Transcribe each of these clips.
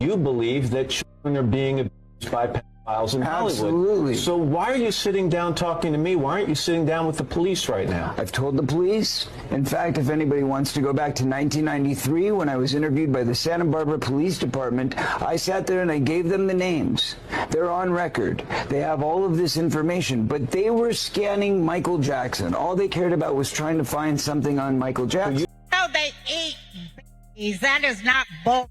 You believe that children are being abused by pedophiles in Hollywood. Absolutely. So why are you sitting down talking to me? Why aren't you sitting down with the police right now? I've told the police. In fact, if anybody wants to go back to 1993 when I was interviewed by the Santa Barbara Police Department, I sat there and I gave them the names. They're on record. They have all of this information, but they were scanning Michael Jackson. All they cared about was trying to find something on Michael Jackson. No, they eat babies. That is not bull.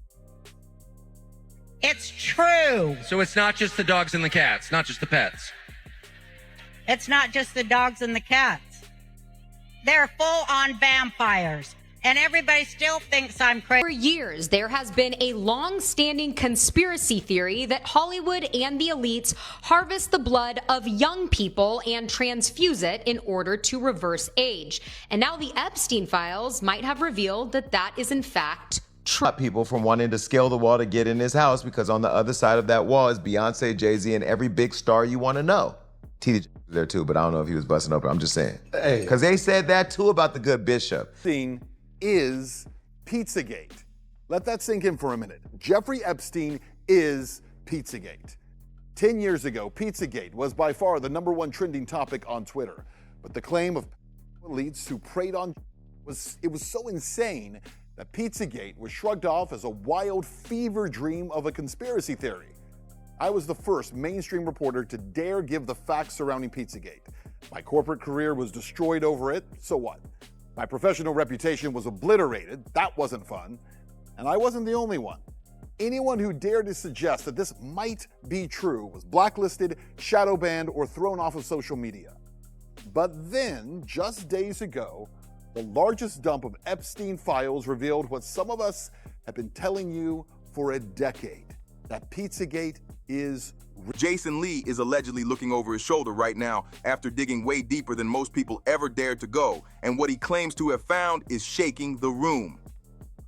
It's true. So it's not just the dogs and the cats, not just the pets. It's not just the dogs and the cats. They're full-on vampires. And everybody still thinks I'm crazy. For years, there has been a long-standing conspiracy theory that Hollywood and the elites harvest the blood of young people and transfuse it in order to reverse age. And now the Epstein files might have revealed that that is in fact true. People from wanting to scale the wall to get in his house, because on the other side of that wall is Beyonce, Jay-Z, and every big star you want to know. TD was there too, but I don't know if he was busting open. I'm just saying. Because they said that too about the good bishop. Thing is Pizzagate. Let that sink in for a minute. Jeffrey Epstein is Pizzagate. 10 years ago, Pizzagate was by far the #1 trending topic on Twitter. But the claim of elites who preyed on was so insane that Pizzagate was shrugged off as a wild fever dream of a conspiracy theory. I was the first mainstream reporter to dare give the facts surrounding Pizzagate. My corporate career was destroyed over it, so what? My professional reputation was obliterated, that wasn't fun. And I wasn't the only one. Anyone who dared to suggest that this might be true was blacklisted, shadow banned, or thrown off of social media. But then, just days ago, the largest dump of Epstein files revealed what some of us have been telling you for a decade, that Pizzagate is real. Jason Lee is allegedly looking over his shoulder right now after digging way deeper than most people ever dared to go, and what he claims to have found is shaking the room.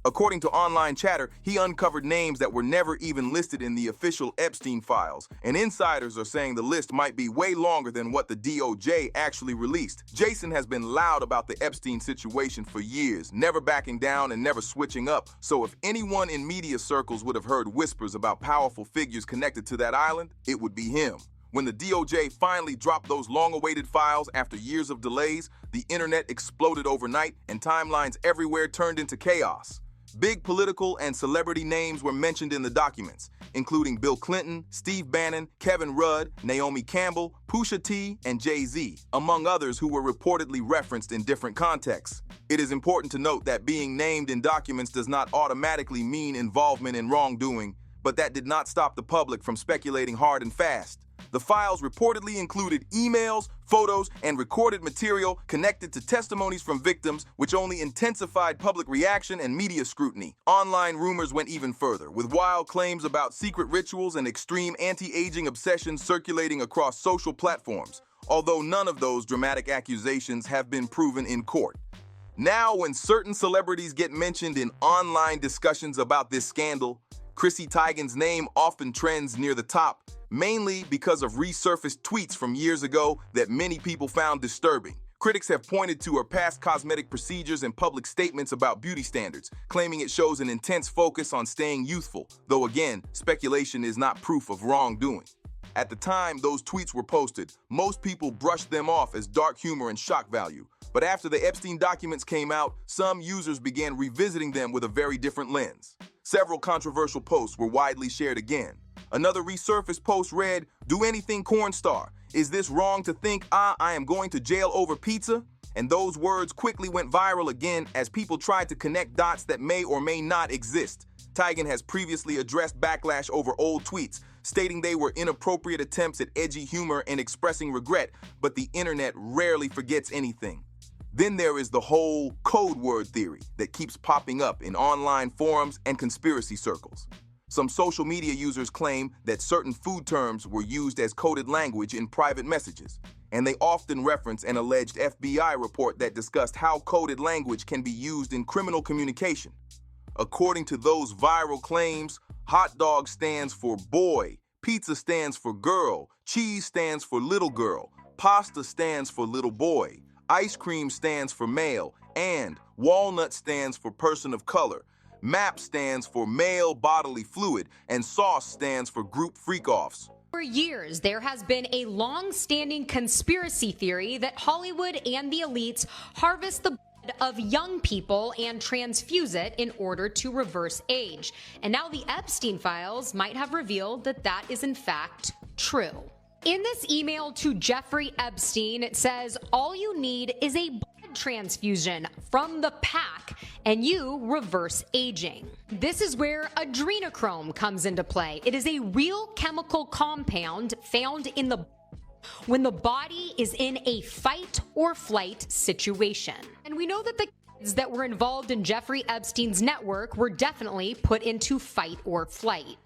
According to online chatter, he uncovered names that were never even listed in the official Epstein files, and insiders are saying the list might be way longer than what the DOJ actually released. Jason has been loud about the Epstein situation for years, never backing down and never switching up, so if anyone in media circles would have heard whispers about powerful figures connected to that island, it would be him. When the DOJ finally dropped those long-awaited files after years of delays, the internet exploded overnight and timelines everywhere turned into chaos. Big political and celebrity names were mentioned in the documents, including Bill Clinton, Steve Bannon, Kevin Rudd, Naomi Campbell, Pusha T, and Jay-Z, among others who were reportedly referenced in different contexts. It is important to note that being named in documents does not automatically mean involvement in wrongdoing, but that did not stop the public from speculating hard and fast. The files reportedly included emails, photos, and recorded material connected to testimonies from victims, which only intensified public reaction and media scrutiny. Online rumors went even further, with wild claims about secret rituals and extreme anti-aging obsessions circulating across social platforms, although none of those dramatic accusations have been proven in court. Now, when certain celebrities get mentioned in online discussions about this scandal, Chrissy Teigen's name often trends near the top, mainly because of resurfaced tweets from years ago that many people found disturbing. Critics have pointed to her past cosmetic procedures and public statements about beauty standards, claiming it shows an intense focus on staying youthful, though again, speculation is not proof of wrongdoing. At the time those tweets were posted, most people brushed them off as dark humor and shock value. But after the Epstein documents came out, some users began revisiting them with a very different lens. Several controversial posts were widely shared again. Another resurfaced post read, "Do anything corn star. Is this wrong to think, I am going to jail over pizza?" And those words quickly went viral again as people tried to connect dots that may or may not exist. Teigen has previously addressed backlash over old tweets, stating they were inappropriate attempts at edgy humor and expressing regret, but the internet rarely forgets anything. Then there is the whole code word theory that keeps popping up in online forums and conspiracy circles. Some social media users claim that certain food terms were used as coded language in private messages, and they often reference an alleged FBI report that discussed how coded language can be used in criminal communication. According to those viral claims, hot dog stands for boy, pizza stands for girl, cheese stands for little girl, pasta stands for little boy, ice cream stands for male, and walnut stands for person of color. MAP stands for male bodily fluid, and SOS stands for group freak-offs. For years, there has been a long-standing conspiracy theory that Hollywood and the elites harvest the blood of young people and transfuse it in order to reverse age. And now the Epstein files might have revealed that that is in fact true. In this email to Jeffrey Epstein, it says, all you need is a blood transfusion from the pack and you reverse aging. This is where Adrenochrome comes into play. It is a real chemical compound found in the when the body is in a fight or flight situation. And we know that the kids that were involved in Jeffrey Epstein's network were definitely put into fight or flight.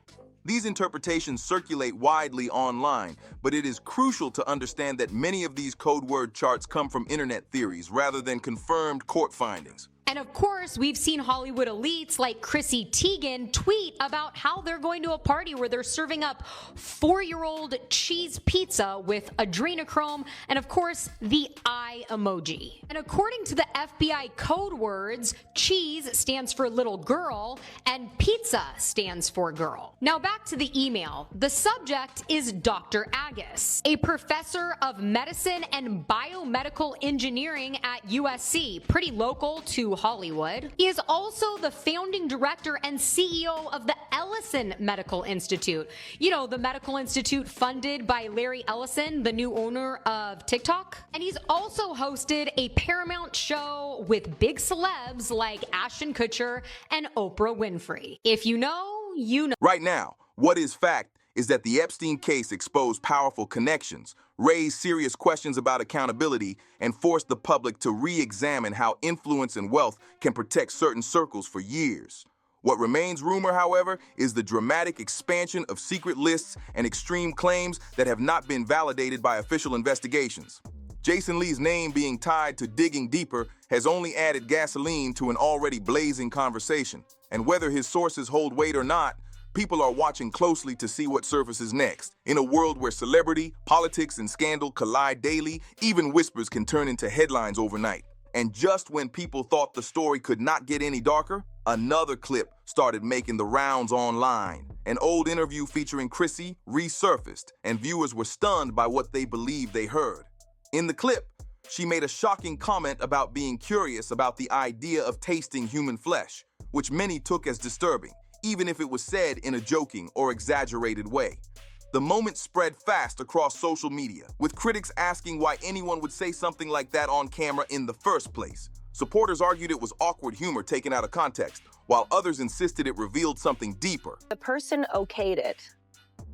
These interpretations circulate widely online, but it is crucial to understand that many of these code word charts come from internet theories rather than confirmed court findings. And of course, we've seen Hollywood elites like Chrissy Teigen tweet about how they're going to a party where they're serving up 4-year-old cheese pizza with adrenochrome and, of course, the eye emoji. And according to the FBI code words, cheese stands for little girl and pizza stands for girl. Now back to the email. The subject is Dr. Agus, a professor of medicine and biomedical engineering at USC, pretty local to Hollywood. He is also the founding director and CEO of the Ellison Medical Institute. You know, the medical institute funded by Larry Ellison, the new owner of TikTok. And he's also hosted a Paramount show with big celebs like Ashton Kutcher and Oprah Winfrey. If you know, you know. Right now, what is fact is that the Epstein case exposed powerful connections, raised serious questions about accountability, and forced the public to re-examine how influence and wealth can protect certain circles for years. What remains rumor, however, is the dramatic expansion of secret lists and extreme claims that have not been validated by official investigations. Jason Lee's name being tied to digging deeper has only added gasoline to an already blazing conversation. And whether his sources hold weight or not, people are watching closely to see what surfaces next. In a world where celebrity, politics, and scandal collide daily, even whispers can turn into headlines overnight. And just when people thought the story could not get any darker, another clip started making the rounds online. An old interview featuring Chrissy resurfaced, and viewers were stunned by what they believed they heard. In the clip, she made a shocking comment about being curious about the idea of tasting human flesh, which many took as disturbing, even if it was said in a joking or exaggerated way. The moment spread fast across social media, with critics asking why anyone would say something like that on camera in the first place. Supporters argued it was awkward humor taken out of context, while others insisted it revealed something deeper. The person okayed it.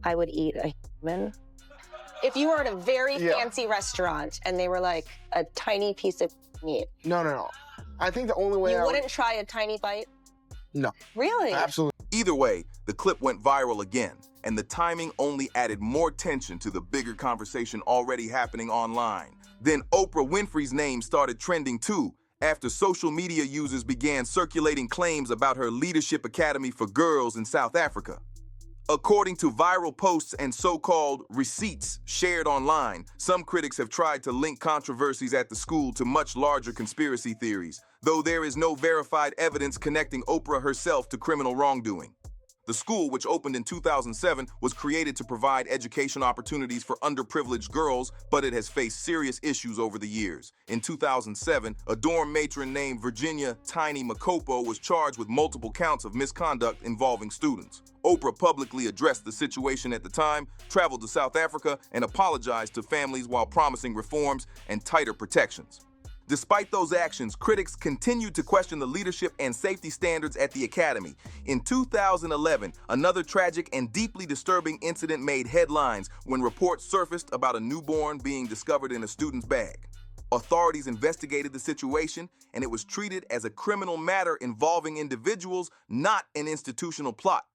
I would eat a human. If you were at a very fancy restaurant and they were like a tiny piece of meat. No. I think the only way you wouldn't try a tiny bite? No. Really? Absolutely. Either way, the clip went viral again, and the timing only added more tension to the bigger conversation already happening online. Then Oprah Winfrey's name started trending too, after social media users began circulating claims about her Leadership Academy for Girls in South Africa. According to viral posts and so-called receipts shared online, some critics have tried to link controversies at the school to much larger conspiracy theories, though there is no verified evidence connecting Oprah herself to criminal wrongdoing. The school, which opened in 2007, was created to provide education opportunities for underprivileged girls, but it has faced serious issues over the years. In 2007, a dorm matron named Virginia Tiny Makopo was charged with multiple counts of misconduct involving students. Oprah publicly addressed the situation at the time, traveled to South Africa, and apologized to families while promising reforms and tighter protections. Despite those actions, critics continued to question the leadership and safety standards at the academy. In 2011, another tragic and deeply disturbing incident made headlines when reports surfaced about a newborn being discovered in a student's bag. Authorities investigated the situation, and it was treated as a criminal matter involving individuals, not an institutional plot.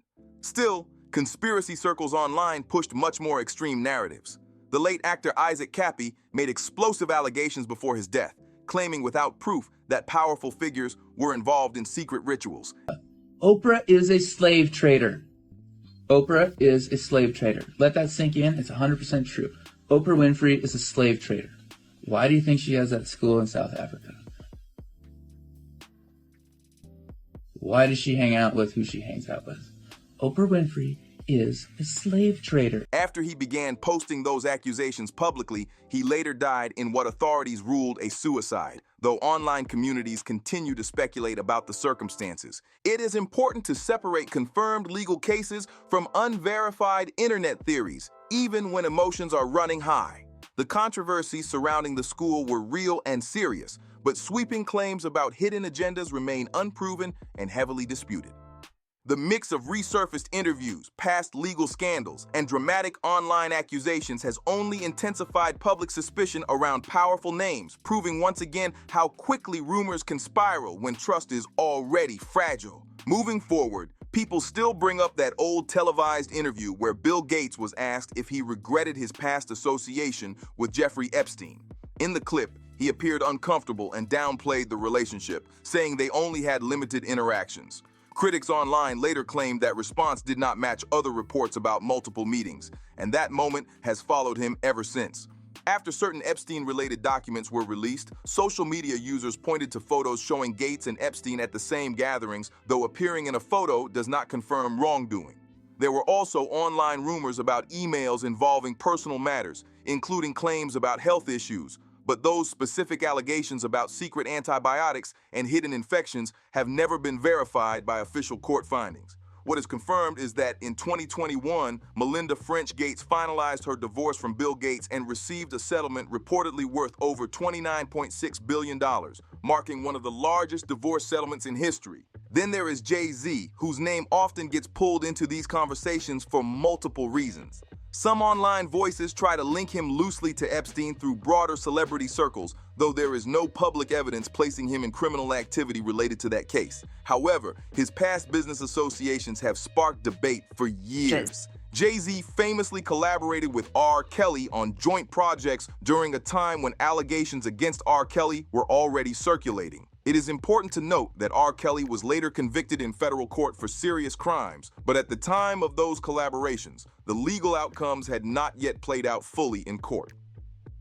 Still, conspiracy circles online pushed much more extreme narratives. The late actor Isaac Kappy made explosive allegations before his death, claiming without proof that powerful figures were involved in secret rituals. Oprah is a slave trader. Oprah is a slave trader. Let that sink in. It's 100% true. Oprah Winfrey is a slave trader. Why do you think she has that school in South Africa? Why does she hang out with who she hangs out with? Oprah Winfrey is a slave trader. After he began posting those accusations publicly, he later died in what authorities ruled a suicide, though online communities continue to speculate about the circumstances. It is important to separate confirmed legal cases from unverified internet theories, even when emotions are running high. The controversies surrounding the school were real and serious, but sweeping claims about hidden agendas remain unproven and heavily disputed. The mix of resurfaced interviews, past legal scandals, and dramatic online accusations has only intensified public suspicion around powerful names, proving once again how quickly rumors can spiral when trust is already fragile. Moving forward, people still bring up that old televised interview where Bill Gates was asked if he regretted his past association with Jeffrey Epstein. In the clip, he appeared uncomfortable and downplayed the relationship, saying they only had limited interactions. Critics online later claimed that response did not match other reports about multiple meetings, and that moment has followed him ever since. After certain Epstein-related documents were released, social media users pointed to photos showing Gates and Epstein at the same gatherings, though appearing in a photo does not confirm wrongdoing. There were also online rumors about emails involving personal matters, including claims about health issues, but those specific allegations about secret antibiotics and hidden infections have never been verified by official court findings. What is confirmed is that in 2021, Melinda French Gates finalized her divorce from Bill Gates and received a settlement reportedly worth over $29.6 billion, marking one of the largest divorce settlements in history. Then there is Jay-Z, whose name often gets pulled into these conversations for multiple reasons. Some online voices try to link him loosely to Epstein through broader celebrity circles, though there is no public evidence placing him in criminal activity related to that case. However, his past business associations have sparked debate for years. Jay-Z famously collaborated with R. Kelly on joint projects during a time when allegations against R. Kelly were already circulating. It is important to note that R. Kelly was later convicted in federal court for serious crimes, but at the time of those collaborations, the legal outcomes had not yet played out fully in court.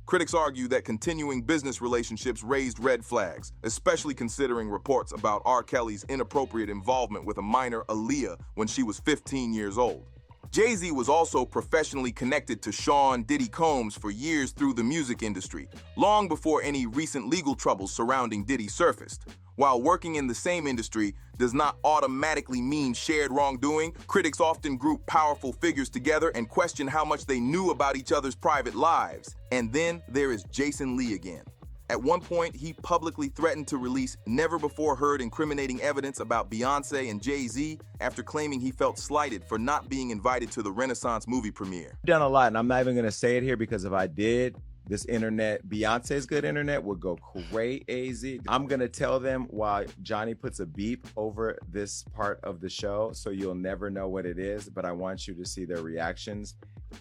Critics argue that continuing business relationships raised red flags, especially considering reports about R. Kelly's inappropriate involvement with a minor, Aaliyah, when she was 15 years old. Jay-Z was also professionally connected to Sean Diddy Combs for years through the music industry, long before any recent legal troubles surrounding Diddy surfaced. While working in the same industry does not automatically mean shared wrongdoing, critics often group powerful figures together and question how much they knew about each other's private lives. And then there is Jason Lee again. At one point, he publicly threatened to release never-before-heard incriminating evidence about Beyoncé and Jay-Z after claiming he felt slighted for not being invited to the Renaissance movie premiere. I've done a lot, and I'm not even going to say it here because if I did, this internet, Beyonce's good internet, would go crazy. I'm going to tell them while Johnny puts a beep over this part of the show, so you'll never know what it is, but I want you to see their reactions,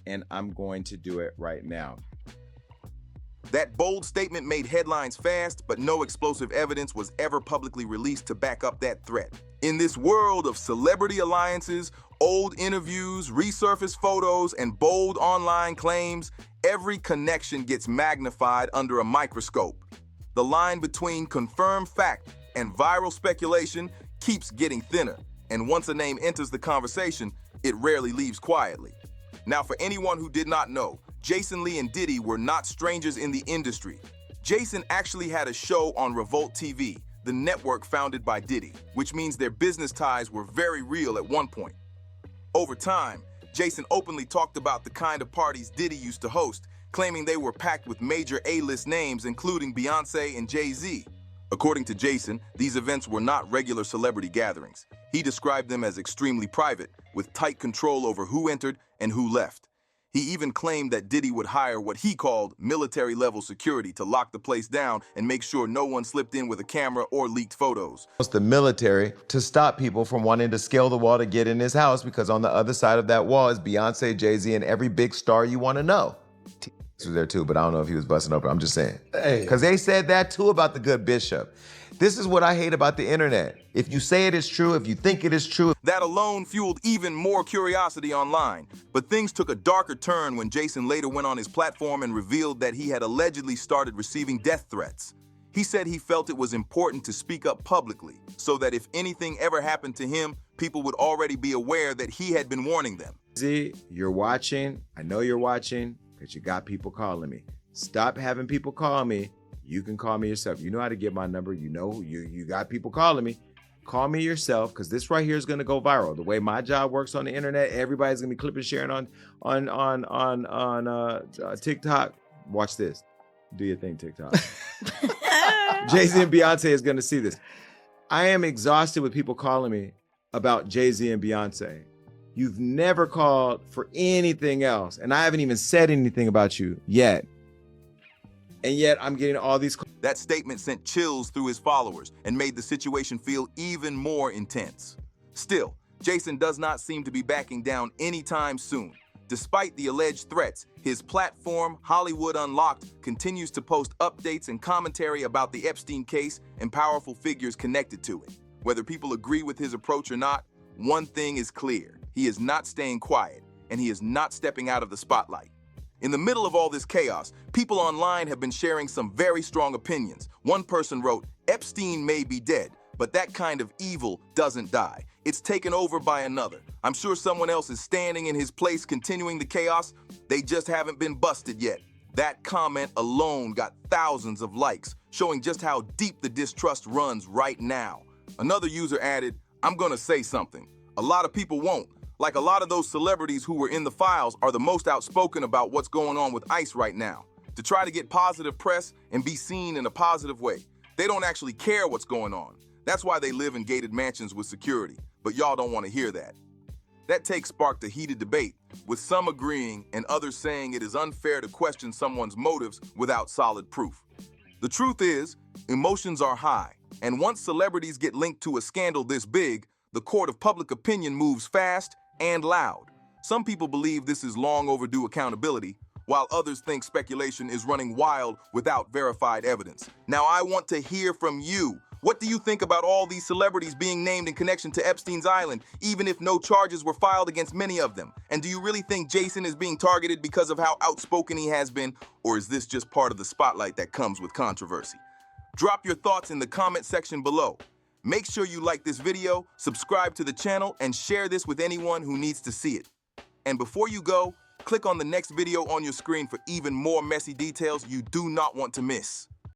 and I'm going to do it right now. That bold statement made headlines fast, but no explosive evidence was ever publicly released to back up that threat. In this world of celebrity alliances, old interviews, resurfaced photos, and bold online claims, every connection gets magnified under a microscope. The line between confirmed fact and viral speculation keeps getting thinner, and once a name enters the conversation, it rarely leaves quietly. Now, for anyone who did not know, Jason Lee and Diddy were not strangers in the industry. Jason actually had a show on Revolt TV, the network founded by Diddy, which means their business ties were very real at one point. Over time, Jason openly talked about the kind of parties Diddy used to host, claiming they were packed with major A-list names, including Beyoncé and Jay-Z. According to Jason, these events were not regular celebrity gatherings. He described them as extremely private, with tight control over who entered and who left. He even claimed that Diddy would hire what he called military-level security to lock the place down and make sure no one slipped in with a camera or leaked photos. It's the military to stop people from wanting to scale the wall to get in his house because on the other side of that wall is Beyonce, Jay-Z, and every big star you want to know. Was there too, but I don't know if he was busting open. I'm just saying. Because they said that too about the good bishop. This is what I hate about the internet. If you say it is true, if you think it is true. That alone fueled even more curiosity online. But things took a darker turn when Jason later went on his platform and revealed that he had allegedly started receiving death threats. He said he felt it was important to speak up publicly so that if anything ever happened to him, people would already be aware that he had been warning them. Z, you're watching. I know you're watching because you got people calling me. Stop having people call me. You can call me yourself. You know how to get my number. You know you got people calling me. Call me yourself because this right here is going to go viral. The way my job works on the internet, everybody's going to be clipping, sharing on TikTok. Watch this. Do your thing, TikTok. Jay-Z and Beyonce is going to see this. I am exhausted with people calling me about Jay-Z and Beyonce. You've never called for anything else, and I haven't even said anything about you yet. And yet I'm getting all these calls. That statement sent chills through his followers and made the situation feel even more intense. Still, Jason does not seem to be backing down anytime soon. Despite the alleged threats, his platform, Hollywood Unlocked, continues to post updates and commentary about the Epstein case and powerful figures connected to it. Whether people agree with his approach or not, one thing is clear. He is not staying quiet, and he is not stepping out of the spotlight. In the middle of all this chaos, people online have been sharing some very strong opinions. One person wrote, "Epstein may be dead, but that kind of evil doesn't die. It's taken over by another. I'm sure someone else is standing in his place continuing the chaos. They just haven't been busted yet." That comment alone got thousands of likes, showing just how deep the distrust runs right now. Another user added, "I'm gonna say something. A lot of people won't. Like a lot of those celebrities who were in the files are the most outspoken about what's going on with ICE right now, to try to get positive press and be seen in a positive way. They don't actually care what's going on. That's why they live in gated mansions with security, but y'all don't want to hear that." That take sparked a heated debate, with some agreeing and others saying it is unfair to question someone's motives without solid proof. The truth is, emotions are high, and once celebrities get linked to a scandal this big, the court of public opinion moves fast and loud. Some people believe this is long overdue accountability, while others think speculation is running wild without verified evidence. Now, I want to hear from you. What do you think about all these celebrities being named in connection to Epstein's Island, even if no charges were filed against many of them? And do you really think Jason is being targeted because of how outspoken he has been, or is this just part of the spotlight that comes with controversy? Drop your thoughts in the comment section below. Make sure you like this video, subscribe to the channel, and share this with anyone who needs to see it. And before you go, click on the next video on your screen for even more messy details you do not want to miss.